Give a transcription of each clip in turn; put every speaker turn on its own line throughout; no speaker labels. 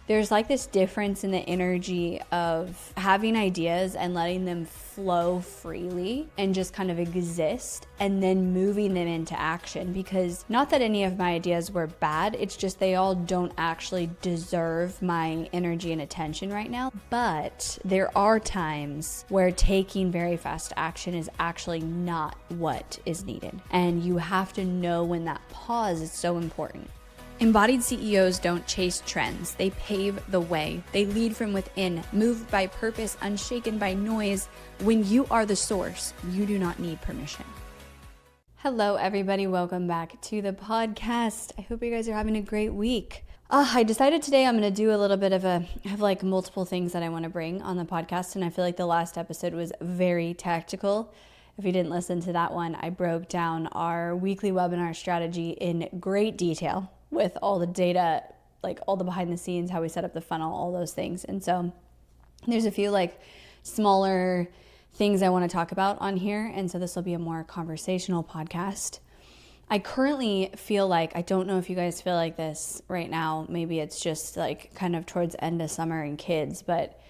there's like this difference in the energy of having ideas and letting them flow freely and just kind of exist, and then moving them into action. Because not that any of my ideas were bad, it's just they all don't actually deserve my energy and attention right now. But there are times where taking very fast action is actually not what is needed. And you have to know when that pause is so important. Embodied CEOs don't chase trends. They pave the way. They lead from within, moved by purpose, unshaken by noise. When you are the source, you do not need permission. Hello, everybody. Welcome back to the podcast. I hope you guys are having a great week. I decided today I'm going to do a little bit of I have like multiple things that I want to bring on the podcast. And I feel like the last episode was very tactical. If you didn't listen to that one, I broke down our weekly webinar strategy in great detail, with all the data, like all the behind the scenes, how we set up the funnel, all those things. And so there's a few like smaller things I want to talk about on here. And so this will be a more conversational podcast. I currently feel like, I don't know if you guys feel like this right now. Maybe it's just like kind of towards the end of summer and kids, but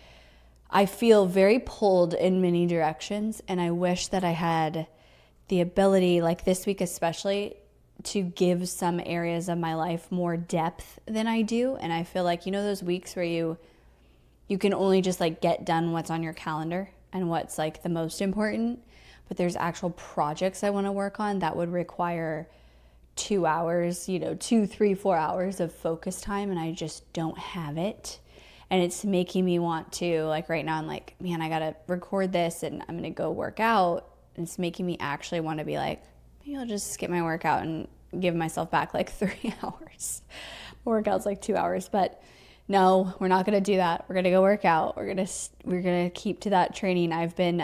I feel very pulled in many directions. And I wish that I had the ability, like this week especially, to give some areas of my life more depth than I do. And I feel like, you know, those weeks where you can only just like get done what's on your calendar and what's like the most important, but there's actual projects I want to work on that would require 2 hours, 2, 3, 4 hours of focus time. And I just don't have it. And it's making me want to, like right now, I'm like, man, I got to record this and I'm going to go work out. And it's making me actually want to be like, maybe I'll just skip my workout and give myself back like 3 hours. Workout's like 2 hours, but no, we're not going to do that. We're going to go work out. We're going to keep to that training. I've been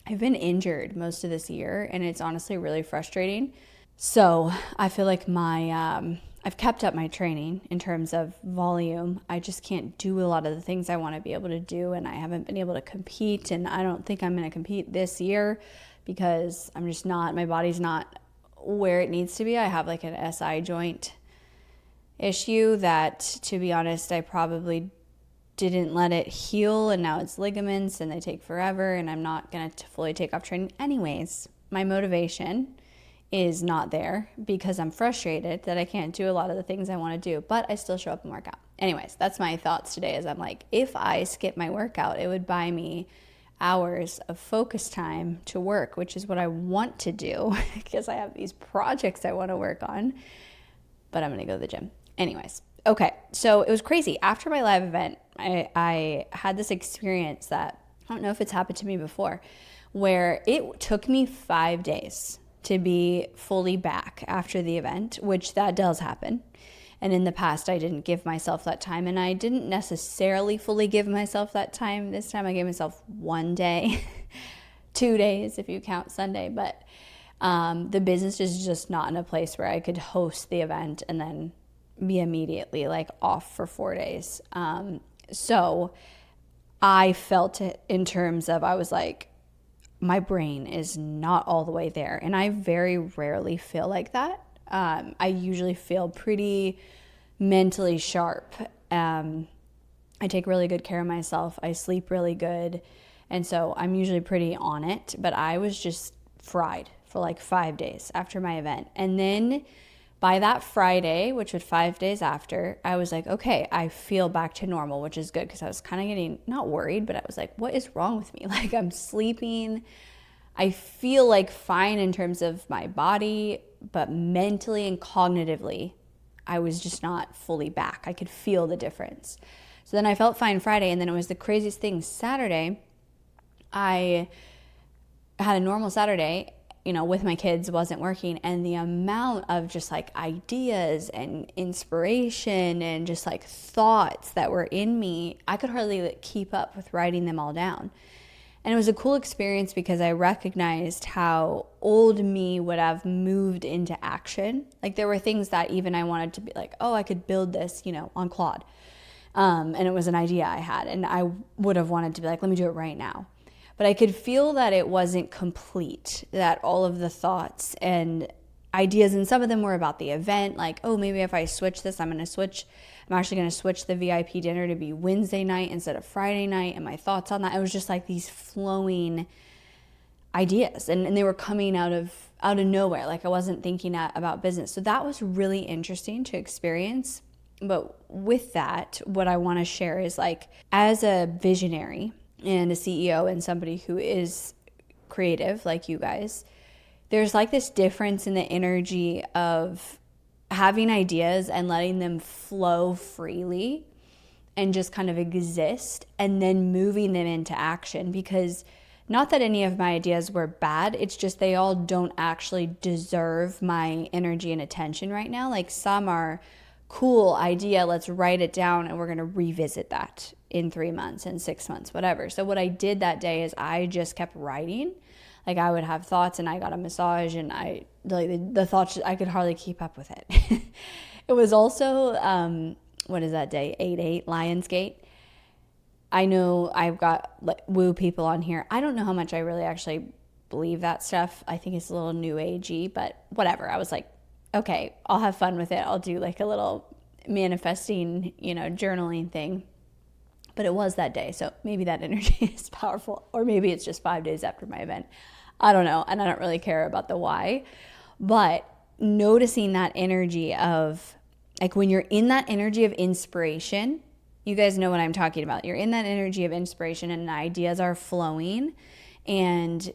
injured most of this year, and it's honestly really frustrating. So I feel like I've kept up my training in terms of volume. I just can't do a lot of the things I want to be able to do, and I haven't been able to compete, and I don't think I'm going to compete this year because I'm just not, my body's not where it needs to be. I have like an SI joint issue that, to be honest, I probably didn't let it heal, and now it's ligaments and they take forever, and I'm not going to fully take off training. Anyways, my motivation is not there because I'm frustrated that I can't do a lot of the things I want to do, but I still show up and work out. Anyways, that's my thoughts today, is I'm like, if I skip my workout, it would buy me hours of focus time to work, which is what I want to do because I have these projects I want to work on, but I'm going to go to the gym. Anyways, okay. So it was crazy. After my live event, I had this experience that I don't know if it's happened to me before, where it took me 5 days to be fully back after the event, which that does happen. And in the past, I didn't give myself that time, and I didn't necessarily fully give myself that time. This time I gave myself 1 day, 2 days if you count Sunday, but the business is just not in a place where I could host the event and then be immediately like off for 4 days. So I felt it in terms of, I was like, my brain is not all the way there. And I very rarely feel like that. I usually feel pretty mentally sharp. I take really good care of myself. I sleep really good. And so I'm usually pretty on it. But I was just fried for like 5 days after my event. And then by that Friday, which was 5 days after, I was like, okay, I feel back to normal, which is good because I was kind of getting, not worried, but I was like, what is wrong with me? Like, I'm sleeping. I feel like fine in terms of my body, but mentally and cognitively, I was just not fully back. I could feel the difference. So then I felt fine Friday, and then it was the craziest thing. Saturday, I had a normal Saturday, with my kids, wasn't working, and the amount of just like ideas and inspiration and just like thoughts that were in me, I could hardly keep up with writing them all down. And it was a cool experience because I recognized how old me would have moved into action. Like there were things that even I wanted to be like, oh, I could build this, on Claude. And it was an idea I had, and I would have wanted to be like, let me do it right now. But I could feel that it wasn't complete, that all of the thoughts, and ideas, and some of them were about the event, like, oh, maybe if I switch this, I'm actually going to switch the VIP dinner to be Wednesday night instead of Friday night, and my thoughts on that. It was just like these flowing ideas, and they were coming out of nowhere. Like I wasn't thinking about business. So that was really interesting to experience. But with that, what I want to share is like, as a visionary and a CEO and somebody who is creative like you guys, there's like this difference in the energy of having ideas and letting them flow freely and just kind of exist, and then moving them into action. Because not that any of my ideas were bad, it's just they all don't actually deserve my energy and attention right now. Like some are cool idea, let's write it down and we're going to revisit that in 3 months, in 6 months, whatever. So what I did that day is I just kept writing. Like I would have thoughts and I got a massage, and the thoughts, I could hardly keep up with it. It was also, what is that day? 8/8, Lionsgate. I know I've got woo people on here. I don't know how much I really actually believe that stuff. I think it's a little new agey, but whatever. I was like, okay, I'll have fun with it. I'll do like a little manifesting, journaling thing. But it was that day. So maybe that energy is powerful, or maybe it's just 5 days after my event. I don't know. And I don't really care about the why, but noticing that energy of like, when you're in that energy of inspiration, you guys know what I'm talking about. You're in that energy of inspiration and ideas are flowing, and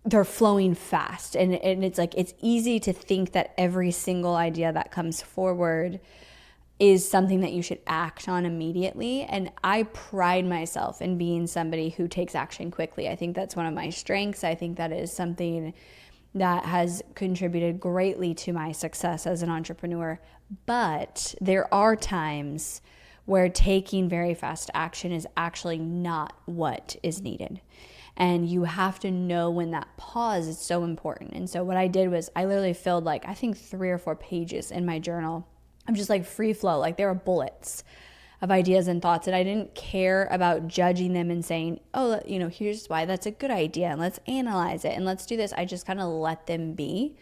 they're flowing fast. And it's like, it's easy to think that every single idea that comes forward is something that you should act on immediately. And I pride myself in being somebody who takes action quickly. I think that's one of my strengths. I think that is something that has contributed greatly to my success as an entrepreneur. But there are times where taking very fast action is actually not what is needed. And you have to know when that pause is so important. And so what I did was I literally filled like, I think 3 or 4 pages in my journal. I'm just like free flow. Like there were bullets of ideas and thoughts, and I didn't care about judging them and saying, oh, here's why that's a good idea, and let's analyze it and let's do this. I just kind of let them be.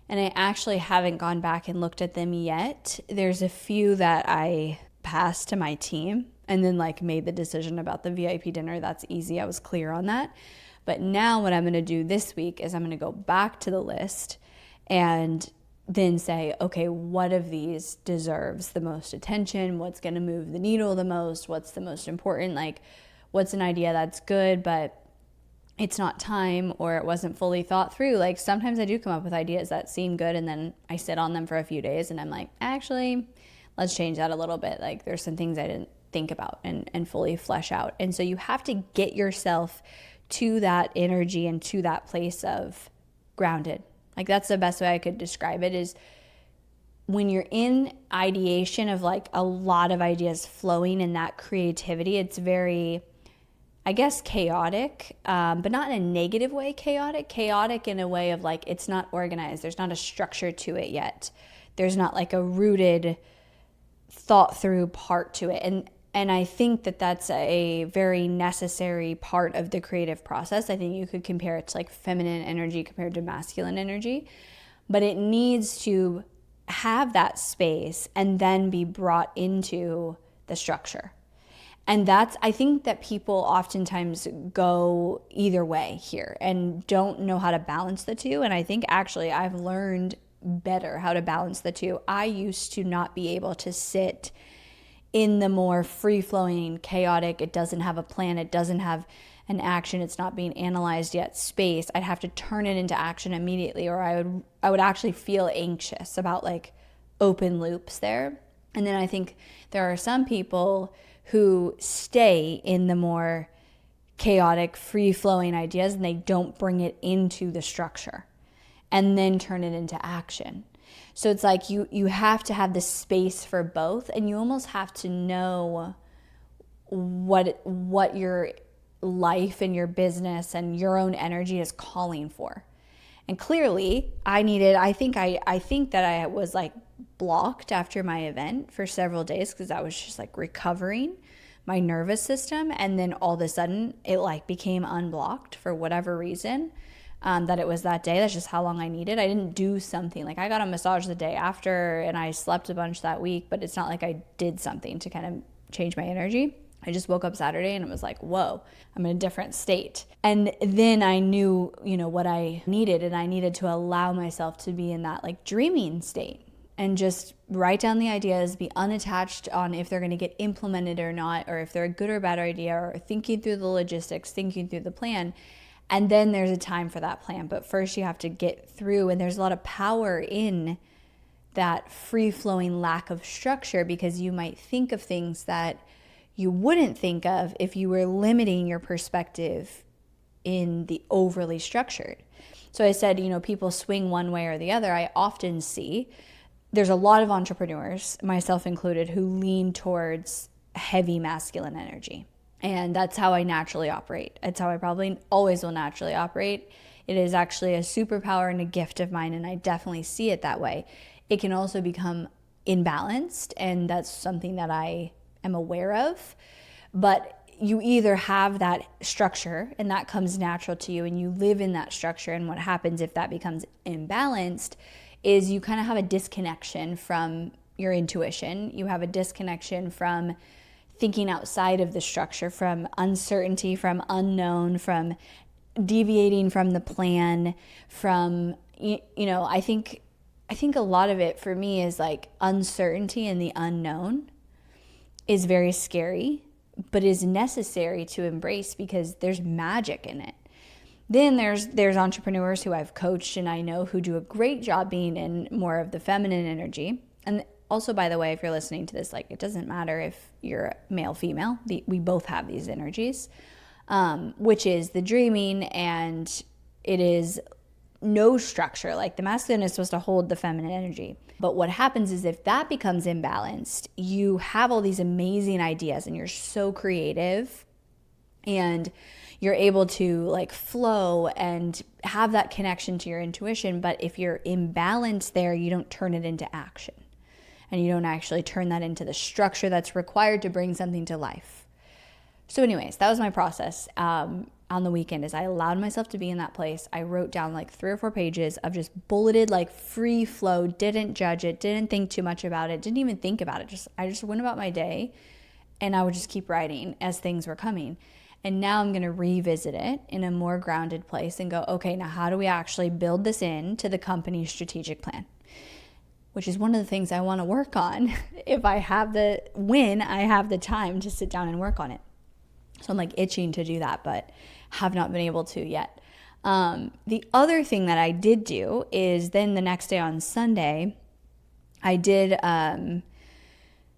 And I actually haven't gone back and looked at them yet. There's a few that I passed to my team and then like made the decision about the VIP dinner. That's easy. I was clear on that. But now what I'm going to do this week is I'm going to go back to the list and then say, okay, what of these deserves the most attention? What's going to move the needle the most? What's the most important? Like, what's an idea that's good, but it's not time, or it wasn't fully thought through? Like sometimes I do come up with ideas that seem good, and then I sit on them for a few days and I'm like, actually, let's change that a little bit. Like there's some things I didn't think about and fully flesh out. And so you have to get yourself to that energy and to that place of grounded. Like that's the best way I could describe it, is when you're in ideation of like a lot of ideas flowing and that creativity, it's very, I guess, chaotic, but not in a negative way. Chaotic in a way of like, it's not organized. There's not a structure to it yet. There's not like a rooted, thought through part to it. And I think that that's a very necessary part of the creative process. I think you could compare it to like feminine energy compared to masculine energy, but it needs to have that space and then be brought into the structure. And I think that people oftentimes go either way here and don't know how to balance the two. And I think actually I've learned better how to balance the two. I used to not be able to sit in the more free-flowing, chaotic, it doesn't have a plan, it doesn't have an action, it's not being analyzed yet space. I'd have to turn it into action immediately, or I would actually feel anxious about like open loops there. And then I think there are some people who stay in the more chaotic, free-flowing ideas and they don't bring it into the structure and then turn it into action. So it's like you have to have the space for both, and you almost have to know what your life and your business and your own energy is calling for. And clearly I think that I was like blocked after my event for several days because I was just like recovering my nervous system, and then all of a sudden it like became unblocked for whatever reason. that it was that day. That's just how long I needed. I didn't do something. Like, I got a massage the day after and I slept a bunch that week, but it's not like I did something to kind of change my energy. I just woke up Saturday and it was like, whoa, I'm in a different state. And then I knew, what I needed, and I needed to allow myself to be in that like dreaming state and just write down the ideas, be unattached on if they're going to get implemented or not, or if they're a good or bad idea, or thinking through the logistics, thinking through the plan. And then there's a time for that plan. But first you have to get through, and there's a lot of power in that free-flowing lack of structure, because you might think of things that you wouldn't think of if you were limiting your perspective in the overly structured. So I said, people swing one way or the other. I often see there's a lot of entrepreneurs, myself included, who lean towards heavy masculine energy. And that's how I naturally operate. It's how I probably always will naturally operate. It is actually a superpower and a gift of mine, and I definitely see it that way. It can also become imbalanced, and that's something that I am aware of. But you either have that structure and that comes natural to you and you live in that structure, and what happens if that becomes imbalanced is you kind of have a disconnection from your intuition. You have a disconnection from thinking outside of the structure, from uncertainty, from unknown, from deviating from the plan, from, I think a lot of it for me is like uncertainty and the unknown is very scary, but is necessary to embrace because there's magic in it. Then there's entrepreneurs who I've coached and I know who do a great job being in more of the feminine energy. And also, by the way, if you're listening to this, like, it doesn't matter if you're male, female, we both have these energies, which is the dreaming, and it is no structure. Like, the masculine is supposed to hold the feminine energy. But what happens is if that becomes imbalanced, you have all these amazing ideas and you're so creative and you're able to like flow and have that connection to your intuition. But if you're imbalanced there, you don't turn it into action, and you don't actually turn that into the structure that's required to bring something to life. So anyways, that was my process on the weekend. Is I allowed myself to be in that place. I wrote down like 3 or 4 pages of just bulleted, like free flow, didn't judge it, didn't think too much about it, didn't even think about it. I just went about my day, and I would just keep writing as things were coming. And now I'm going to revisit it in a more grounded place and go, okay, now how do we actually build this into the company's strategic plan? Which is one of the things I want to work on when I have the time to sit down and work on it. So I'm like itching to do that, but have not been able to yet. The other thing that I did do is then the next day on Sunday, I did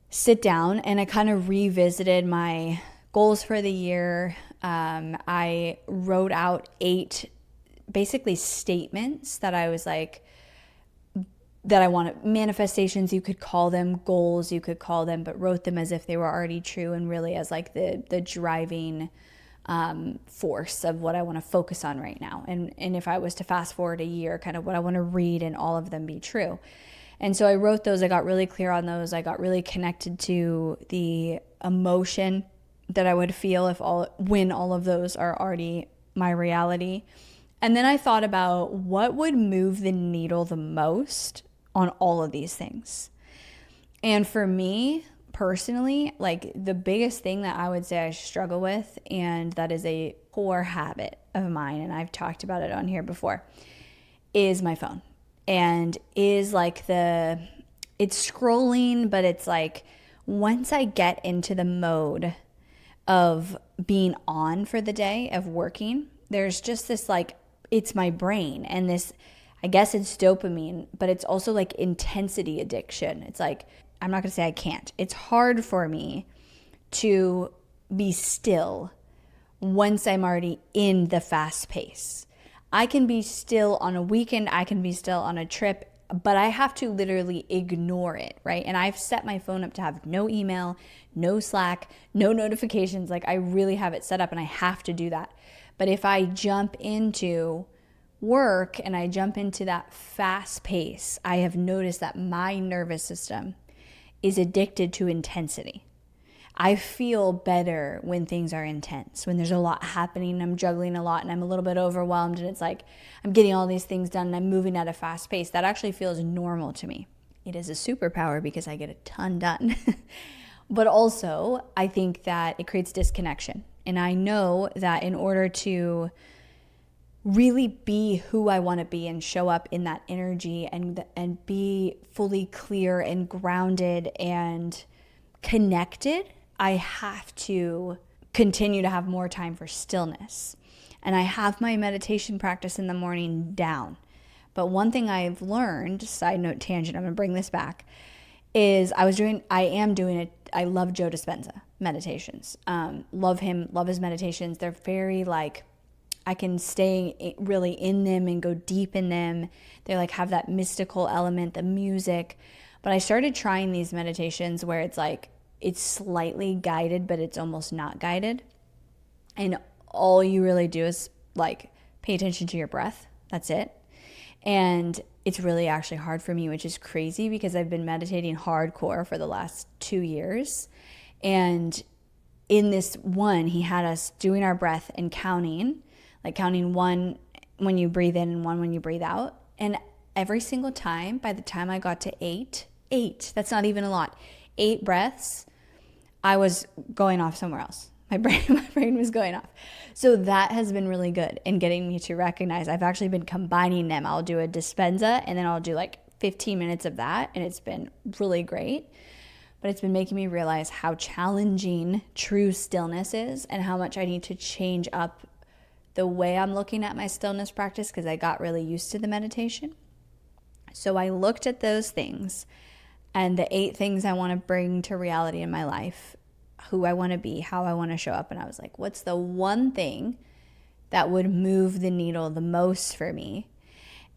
sit down and I kind of revisited my goals for the year. I wrote out 8 basically statements that I was like, that I wanted, manifestations, you could call them, goals, you could call them, but wrote them as if they were already true and really as like the driving force of what I want to focus on right now. And if I was to fast forward a year, kind of what I want to read and all of them be true. And so I wrote those, I got really clear on those. I got really connected to the emotion that I would feel when all of those are already my reality. And then I thought about what would move the needle the most on all of these things. And for me personally, like the biggest thing that I would say I struggle with, and that is a core habit of mine, and I've talked about it on here before, is my phone. And is like it's scrolling, but it's like once I get into the mode of being on for the day, of working, there's just this like, it's my brain and this, I guess it's dopamine, but it's also like intensity addiction. It's like, I'm not going to say I can't. It's hard for me to be still once I'm already in the fast pace. I can be still on a weekend, I can be still on a trip, but I have to literally ignore it, right? And I've set my phone up to have no email, no Slack, no notifications. Like I really have it set up and I have to do that. But if I jump into work and I jump into that fast pace, I have noticed that my nervous system is addicted to intensity. I feel better when things are intense, when there's a lot happening, I'm juggling a lot and I'm a little bit overwhelmed and it's like I'm getting all these things done and I'm moving at a fast pace. That actually feels normal to me. It is a superpower because I get a ton done. But also, I think that it creates disconnection. And I know that in order to really be who I want to be and show up in that energy and be fully clear and grounded and connected, I have to continue to have more time for stillness. And I have my meditation practice in the morning down. But one thing I've learned, side note tangent, I'm going to bring this back, is I am doing it. I love Joe Dispenza meditations. Love him, love his meditations. They're very like, I can stay really in them and go deep in them. They like have that mystical element, the music. But I started trying these meditations where it's like, it's slightly guided, but it's almost not guided. And all you really do is like pay attention to your breath. That's it. And it's really actually hard for me, which is crazy because I've been meditating hardcore for the last 2 years. And in this one, he had us doing our breath and counting, like counting 1 when you breathe in and 1 when you breathe out. And every single time, by the time I got to 8, that's not even a lot, 8 breaths, I was going off somewhere else. My brain was going off. So that has been really good in getting me to recognize. I've actually been combining them. I'll do a Dispenza and then I'll do like 15 minutes of that. And it's been really great. But it's been making me realize how challenging true stillness is and how much I need to change up the way I'm looking at my stillness practice because I got really used to the meditation. So I looked at those things and the 8 things I want to bring to reality in my life, who I want to be, how I want to show up. And I was like, what's the one thing that would move the needle the most for me?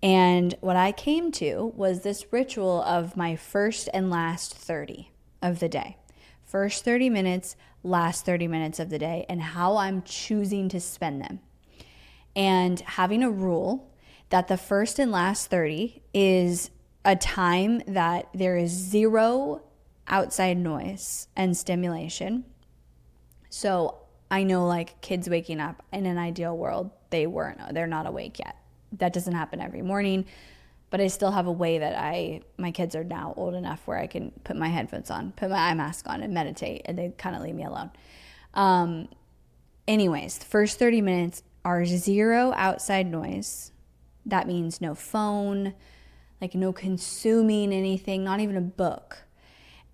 And what I came to was this ritual of my first and last 30 of the day. First 30 minutes, last 30 minutes of the day, and how I'm choosing to spend them. And having a rule that the first and last 30 is a time that there is 0 outside noise and stimulation. So I know like kids waking up in an ideal world, they're not awake yet. That doesn't happen every morning, but I still have a way that my kids are now old enough where I can put my headphones on, put my eye mask on and meditate and they kind of leave me alone. Anyways, the first 30 minutes are 0 outside noise. That means no phone, like no consuming anything, not even a book.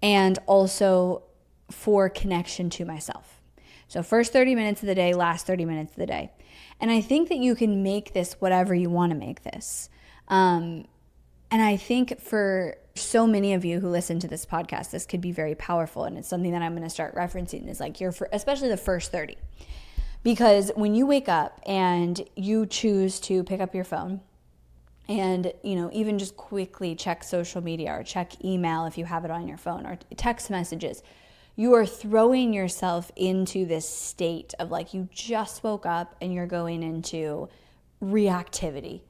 And also for connection to myself. So first 30 minutes of the day, last 30 minutes of the day. And I think that you can make this whatever you want to make this. And I think for so many of you who listen to this podcast, this could be very powerful. And it's something that I'm going to start referencing is like especially the first 30. Because when you wake up and you choose to pick up your phone and, even just quickly check social media or check email if you have it on your phone or text messages, you are throwing yourself into this state of like you just woke up and you're going into reactivity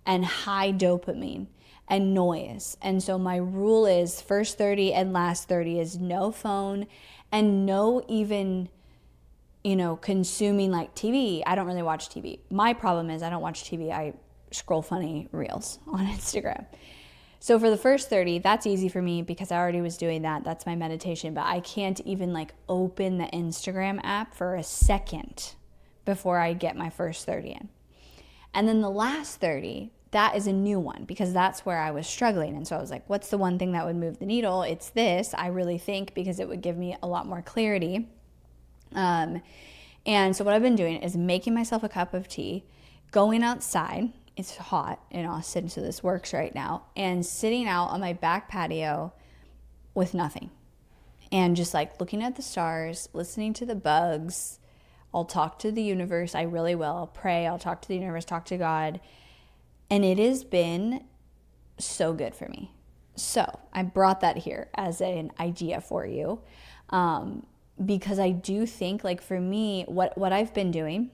and high dopamine and noise. And so my rule is first 30 and last 30 is no phone and no even consuming like TV. I don't really watch TV. My problem is I don't watch TV. I scroll funny reels on Instagram. So for the first 30, that's easy for me because I already was doing that. That's my meditation. But I can't even like open the Instagram app for a second before I get my first 30 in. And then the last 30, that is a new one because that's where I was struggling. And so I was like, what's the one thing that would move the needle? It's this, I really think, because it would give me a lot more clarity. And so what I've been doing is making myself a cup of tea, going outside. It's hot in Austin, so this works right now. And sitting out on my back patio with nothing. And just like looking at the stars, listening to the bugs. I'll talk to the universe. I really will. I'll pray. I'll talk to the universe, talk to God. And it has been so good for me. So I brought that here as an idea for you. Because I do think like for me, what I've been doing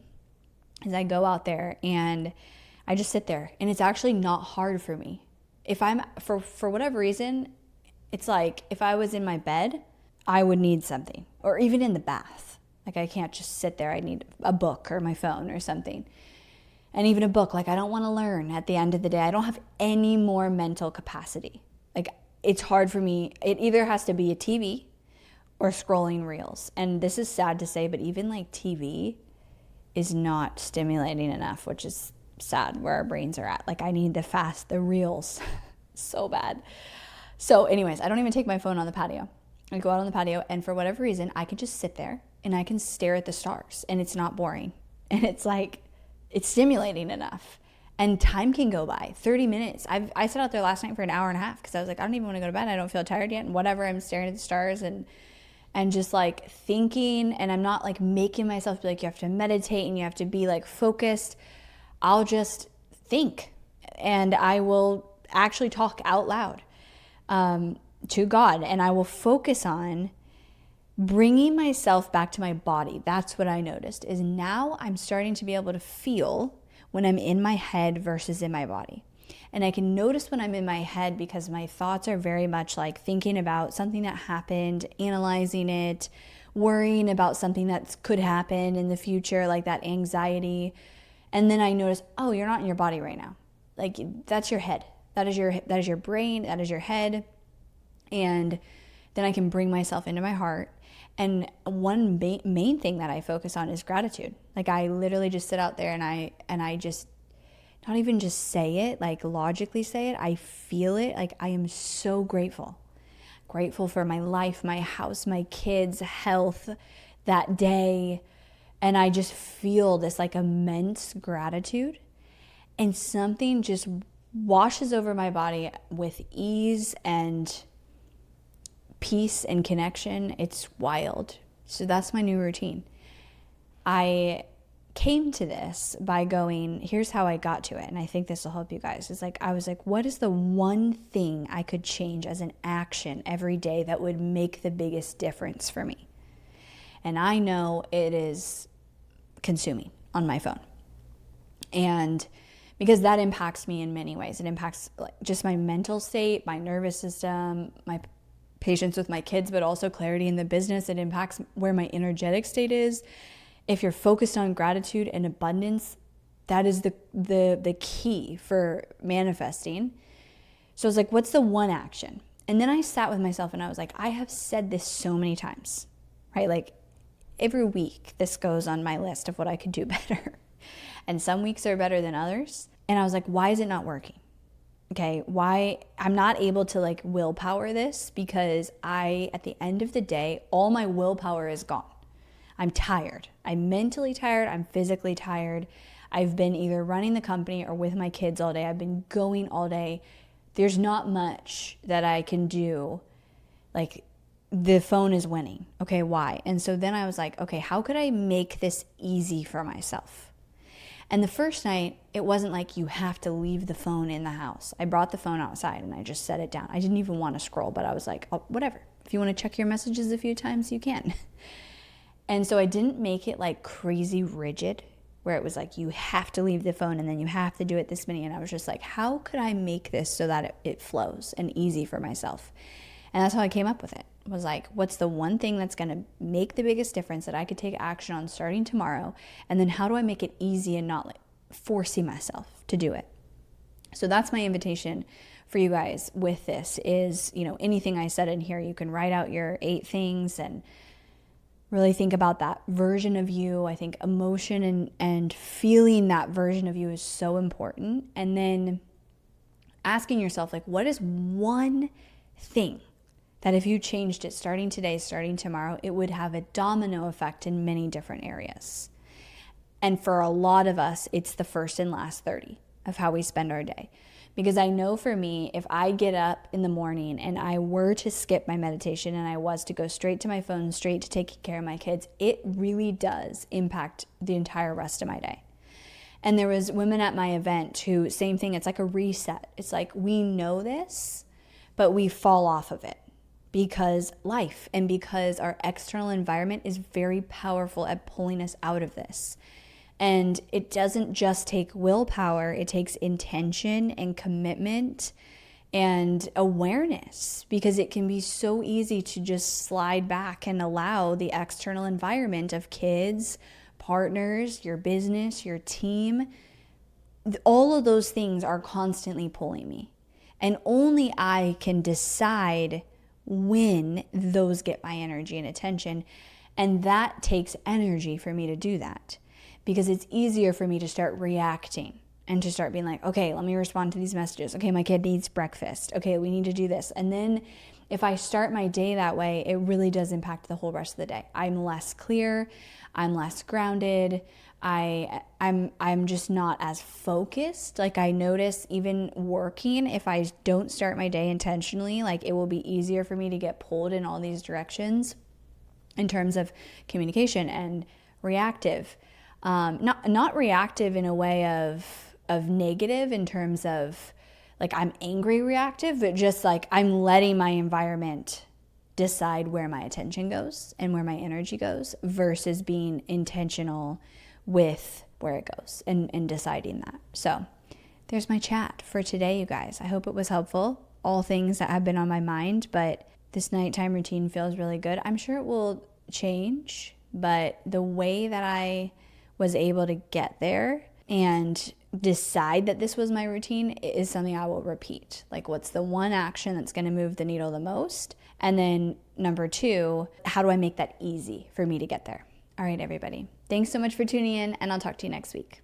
is I go out there and I just sit there and it's actually not hard for me. If I'm, for whatever reason, it's like if I was in my bed, I would need something, or even in the bath. Like I can't just sit there. I need a book or my phone or something. And even a book, like I don't want to learn at the end of the day. I don't have any more mental capacity. Like it's hard for me. It either has to be a TV or scrolling reels. And this is sad to say, but even like TV is not stimulating enough, which is sad where our brains are at. Like I need the reels so bad. So anyways, I don't even take my phone on the patio. I go out on the patio and for whatever reason, I can just sit there and I can stare at the stars and it's not boring. And it's like, it's stimulating enough. And time can go by, 30 minutes. I sat out there last night for an hour and a half because I was like, I don't even want to go to bed. I don't feel tired yet. And whatever, I'm staring at the stars and just like thinking, and I'm not like making myself be like, you have to meditate and you have to be like focused. I'll just think and I will actually talk out loud to God, and I will focus on bringing myself back to my body. That's what I noticed is now I'm starting to be able to feel when I'm in my head versus in my body. And I can notice when I'm in my head because my thoughts are very much like thinking about something that happened, analyzing it, worrying about something that could happen in the future, like that anxiety. And then I notice, oh, you're not in your body right now. Like that's your head. That is your brain. That is your head. And then I can bring myself into my heart. And one main thing that I focus on is gratitude. Like I literally just sit out there and I just not even just say it, like logically say it. I feel it. Like I am so grateful. Grateful for my life, my house, my kids, health, that day. And I just feel this like immense gratitude. And something just washes over my body with ease and peace and connection. It's wild. So that's my new routine. I came to this by going, here's how I got to it. And I think this will help you guys. It's like, I was like, what is the one thing I could change as an action every day that would make the biggest difference for me? And I know it is consuming on my phone. And because that impacts me in many ways. It impacts like just my mental state, my nervous system, my patience with my kids, but also clarity in the business. It impacts where my energetic state is. If you're focused on gratitude and abundance, that is the key for manifesting. So I was like, what's the one action? And then I sat with myself and I was like, I have said this so many times, right? Like every week this goes on my list of what I could do better. And some weeks are better than others. And I was like, why is it not working? Okay, why I'm not able to like willpower this because at the end of the day, all my willpower is gone. I'm tired. I'm mentally tired. I'm physically tired. I've been either running the company or with my kids all day. I've been going all day. There's not much that I can do. Like the phone is winning. Okay, why? And so then I was like, okay, how could I make this easy for myself? And the first night, it wasn't like you have to leave the phone in the house. I brought the phone outside and I just set it down. I didn't even want to scroll, but I was like, oh, whatever. If you want to check your messages a few times, you can. And so I didn't make it like crazy rigid where it was like you have to leave the phone and then you have to do it this many. And I was just like, how could I make this so that it flows and easy for myself? And that's how I came up with it. It was like, what's the one thing that's going to make the biggest difference that I could take action on starting tomorrow? And then how do I make it easy and not like forcing myself to do it? So that's my invitation for you guys with this is, anything I said in here, you can write out your 8 things and really think about that version of you. I think emotion and feeling that version of you is so important. And then asking yourself, like, what is one thing that if you changed it starting today, starting tomorrow, it would have a domino effect in many different areas. And for a lot of us, it's the first and last 30 of how we spend our day. Because I know for me, if I get up in the morning and I were to skip my meditation and I was to go straight to my phone, straight to taking care of my kids, it really does impact the entire rest of my day. And there was women at my event who, same thing, it's like a reset. It's like we know this, but we fall off of it. Because life and because our external environment is very powerful at pulling us out of this. And it doesn't just take willpower, it takes intention and commitment and awareness, because it can be so easy to just slide back and allow the external environment of kids, partners, your business, your team. All of those things are constantly pulling me. And only I can decide when those get my energy and attention. And that takes energy for me to do that, because it's easier for me to start reacting and to start being like, okay, let me respond to these messages. Okay, my kid needs breakfast. Okay, we need to do this. And then if I start my day that way, it really does impact the whole rest of the day. I'm less clear. I'm less grounded. I'm just not as focused. Like, I notice even working, if I don't start my day intentionally, like, it will be easier for me to get pulled in all these directions in terms of communication and reactive. Not reactive in a way of negative in terms of like I'm angry reactive, but just like I'm letting my environment decide where my attention goes and where my energy goes, versus being intentional with where it goes and deciding that. So there's my chat for today, you guys. I hope it was helpful. All things that have been on my mind, but this nighttime routine feels really good. I'm sure it will change, but the way that I was able to get there and decide that this was my routine is something I will repeat. Like, what's the one action that's going to move the needle the most? And then number 2, how do I make that easy for me to get there? All right, everybody. Thanks so much for tuning in, and I'll talk to you next week.